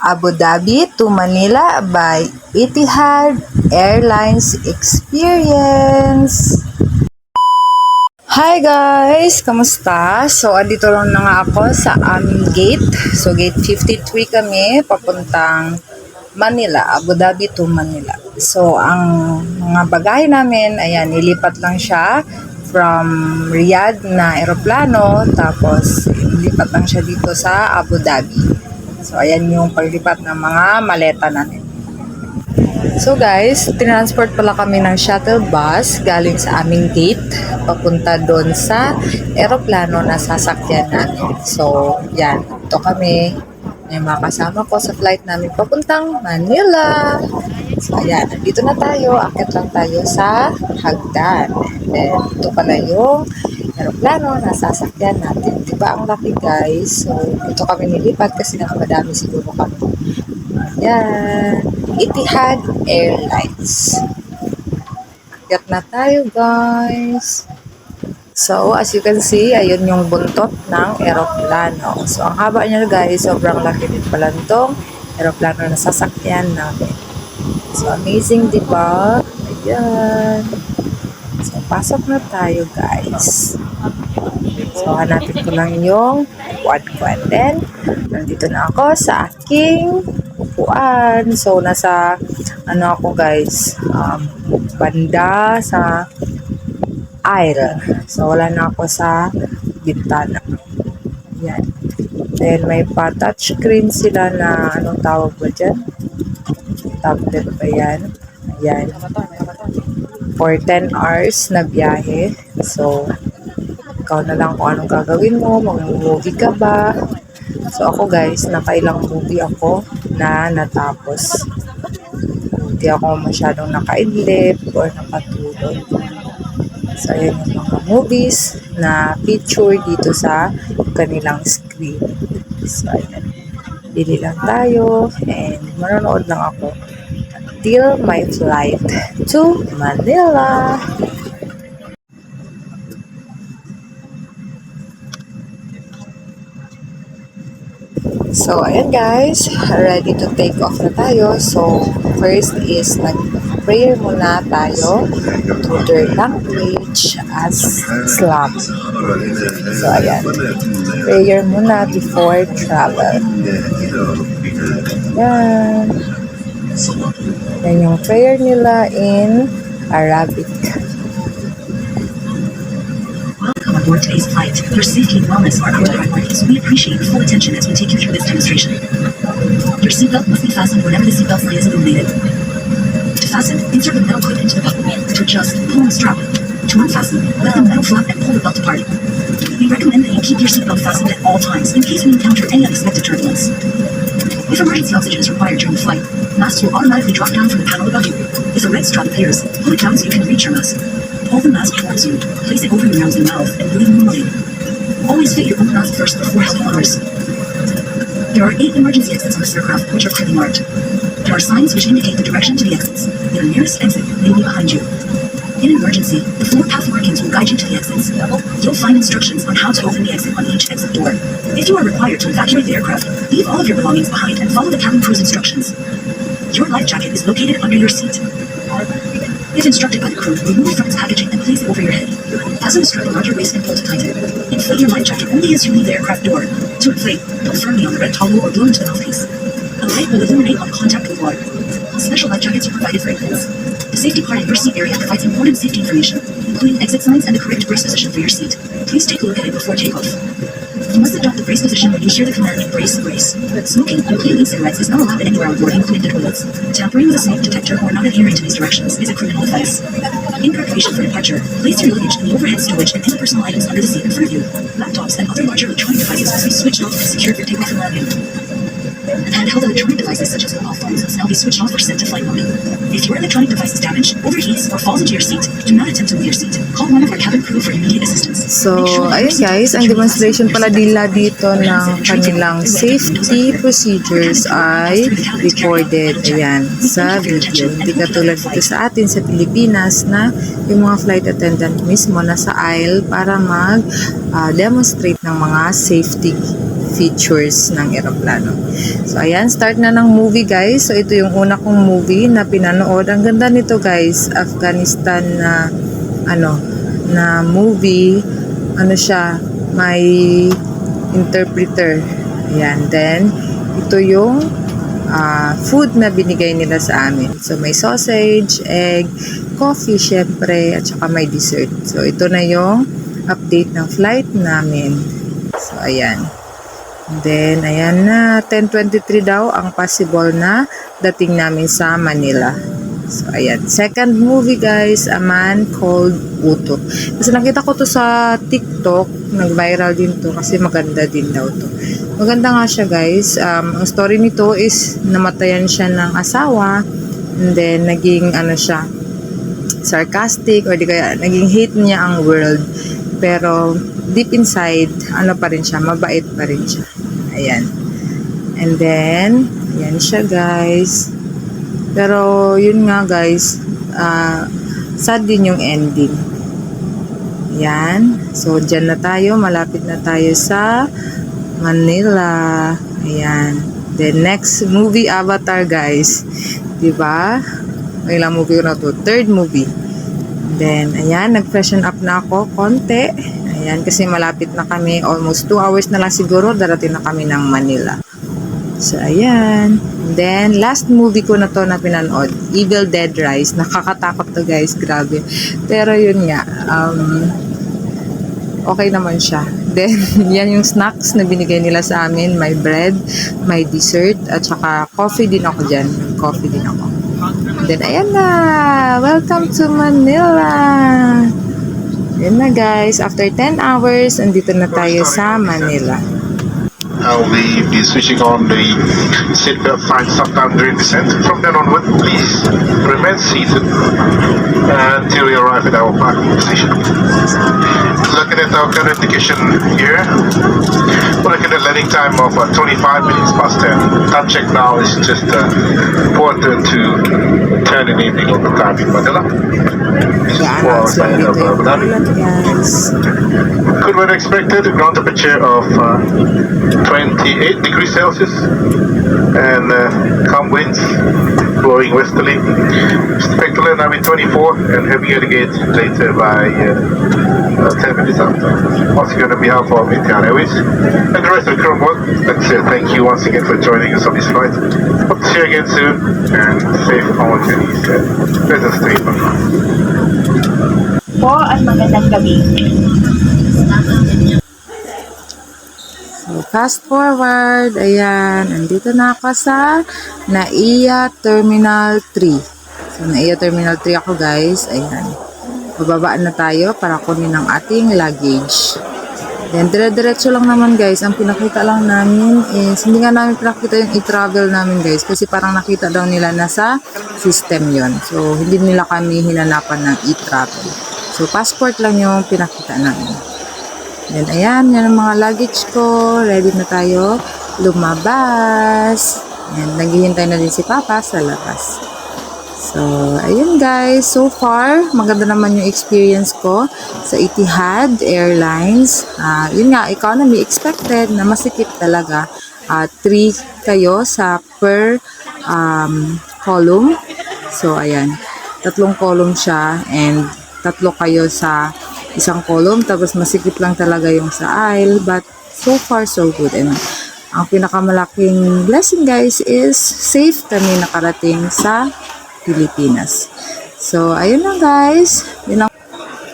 Abu Dhabi to Manila by Etihad Airlines Experience. Hi guys! Kamusta? So, andito lang na nga ako sa aming gate. So, gate 53 kami, papuntang Manila, Abu Dhabi to Manila. So, ang mga bagahe namin, ayan, nilipat lang siya from Riyadh na eroplano, tapos nilipat lang siya dito sa Abu Dhabi. So, ayan yung paglipat ng mga maleta namin. So guys, tinransport pala kami ng shuttle bus galing sa aming gate papunta doon sa eroplano na sasakyan namin. So, yan. Ito kami. May mga kasama ko sa flight namin papuntang Manila. So, ayan. Dito na tayo. Akit lang tayo sa hagdan. And ito pala yung eroplano na sasakyan natin. Diba ang laki guys? So, dito kami nilipat kasi nakamadami siguro kami. Yan. Etihad Airlines. Get na tayo guys. So, as you can see, ayun yung buntot ng eroplano. So, ang haba niya guys, sobrang laki din pala itong eroplano na sasakyan namin. So, amazing diba? Ayan. So, pasok na tayo guys. So, hanapin ko lang yung upuan ko. And then, nandito na ako sa aking upuan. So, nasa, ako guys, banda sa aisle. So, wala na ako sa bintana. Yan. Then, may pa-touchscreen sila na, anong tawag ba dyan? Tablet ba yan? Ayan. For 10 hours na biyahe. So, ikaw na lang kung anong gagawin mo, mag-movie ka ba. So ako guys, nakailang movie ako na natapos. Hindi ako masyadong nakaidlip or nakatulog. So ayan yung mga movies na picture dito sa kanilang screen. So ayan, bili lang tayo and manonood lang ako until my flight to Manila. So, ayan guys, ready to take off na tayo. So, first is nag-prayer muna tayo to their language as Islam. So, ayan, prayer muna before travel. Ayan. Yan yung prayer nila in Arabic. Aboard today's flight. Your safety and wellness are our priorities. We appreciate your full attention as we take you through this demonstration. Your seatbelt must be fastened whenever the seatbelt sign is illuminated. To fasten, insert the metal clip into the buckle. To adjust, pull on the strap. To unfasten, let the metal flap and pull the belt apart. We recommend that you keep your seatbelt fastened at all times in case we encounter any unexpected turbulence. If emergency oxygen is required during the flight, masks will automatically drop down from the panel above you. If a red strap appears, pull it down so you can reach your mask. Pull the mask towards you, place it over your nose and mouth, and breathe normally. Always fit your own mask first before helping others. There are 8 emergency exits on this aircraft, which are clearly marked. There are signs which indicate the direction to the exits. The nearest exit may be behind you. In an emergency, the floor path markings will guide you to the exits. You'll find instructions on how to open the exit on each exit door. If you are required to evacuate the aircraft, leave all of your belongings behind and follow the cabin crew's instructions. Your life jacket is located under your seat. If instructed by the crew, remove from its packaging and place it over your head. Fasten the strap around your waist and pull to tighten. Inflate your life jacket only as you leave the aircraft door. To inflate, pull firmly on the red toggle or blow into the mouthpiece. A light will illuminate on contact with water. Special life jackets are provided for infants. The safety card in your seat area provides important safety information, including exit signs and the correct brace position for your seat. Please take a look at it before takeoff. You must adopt the brace position when you hear the command brace, brace. Smoking and cleaning cigarettes is not allowed anywhere on board, including the toilets. Tampering with a smoke detector or not adhering to these directions is a criminal offense. In preparation for departure, place your luggage in the overhead storage and any personal items under the seat in front of you. Laptops and other larger electronic devices must be switched off and secured for takeoff and landing. Handheld electronic devices such as mobile phones must now be switched off or set to flight mode. If your electronic device is damaged, overheats, or falls into your seat, do not attempt to move your seat. Call one of our cabin crew for immediate assistance. So, ayun guys, ang demonstration pala nila dito ng kanilang safety procedures ay recorded, ayan, sa video. Hindi katulad dito sa atin sa Pilipinas na yung mga flight attendant mismo nasa aisle para mag-demonstrate ng mga safety features ng eroplano. So, ayan, start na ng movie guys. So, ito yung una kong movie na pinanood. Ang ganda nito guys, Afghanistan na na movie. Ano siya, may interpreter. Ayan, then ito yung food na binigay nila sa amin. So, may sausage, egg, coffee, syempre, at saka may dessert. So, ito na yung update ng flight namin. So, ayan. Then, ayan na, 10:23 daw ang possible na dating namin sa Manila. So, ayan. Second movie, guys, A Man Called Uto. Kasi nakita ko to sa TikTok, nag-viral din to kasi maganda din daw to. Maganda nga siya, guys. Ang story nito is namatayan siya ng asawa and then naging siya, sarcastic or di kaya naging hate niya ang world. Pero deep inside, pa rin siya, mabait pa rin siya. Ayan. And then, ayan siya, guys. Pero, yun nga, guys, sad din yung ending. Ayan. So, dyan na tayo. Malapit na tayo sa Manila. Ayan. The next movie, Avatar, guys. Diba? Ilang movie ko na to? Third movie. Then, ayan, nag-freshen up na ako konti. Ayan, kasi malapit na kami. Almost 2 hours na lang siguro, darating na kami ng Manila. So, ayan. Then, last movie ko na to na pinanood, Evil Dead Rise. Nakakatakot to, guys. Grabe. Pero, yun nga. Okay naman siya. Then, yan yung snacks na binigay nila sa amin. May bread, may dessert, at saka coffee din ako dyan. Coffee din ako. Then, ayan na. Welcome to Manila. Ayan na, guys. After 10 hours, andito na tayo sa Manila. I'll be switching on the seatbelt sign sometime during descent. From then onward, please remain seated until we arrive at our parking position. Looking at our current indication here, we're looking at landing time of 25 minutes past 10. Time check now is just 4:02 in the evening on the time in Manila. This is 4 hours ahead of Abu Dhabi. Good weather expected, ground temperature of 28 degrees Celsius and calm winds blowing westerly. Expect to land now in 24 and heavy at the gate later by 10 minutes after. Once again, on behalf of Ethiopian Airways and the rest of the crew on board, let's say thank you once again for joining us on this flight. Hope to see you again soon and safe on journeys. Pleasant stay. Po at magandang gabi. So, fast forward. Ayan. Andito na ako sa NAIA Terminal 3. So, NAIA Terminal 3 ako, guys. Ayan. Bababaan na tayo para kunin ang ating luggage. Then, dire-diretso lang naman, guys. Ang pinakita lang namin is, hindi nga namin pinakita yung e-travel namin, guys. Kasi parang nakita daw nila na sa system yon. So, hindi nila kami hinanapan ng e-travel. So, passport lang yung pinakita namin. Then, ayan, yan ang mga luggage ko. Ready na tayo lumabas. And naghihintay na din si Papa sa labas. So, ayun guys. So far, maganda naman yung experience ko sa Etihad Airlines. Yun nga, economy expected na masikip talaga. 3 kayo sa per column. So, ayan. 3 column siya and 3 kayo sa isang column, tapos masikip lang talaga yung sa aisle, but so far so good. And ang pinakamalaking blessing, guys, is safe kami nakarating sa Pilipinas. So ayun lang, guys.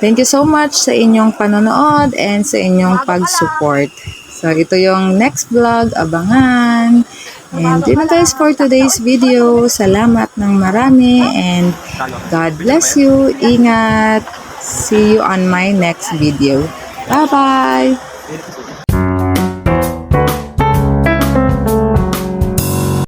Thank you so much sa inyong panonood and sa inyong pag-support. So ito yung next vlog, abangan. And yun na, guys, for today's video. Salamat ng marami and God bless you. Ingat. See you on my next video. Bye-bye!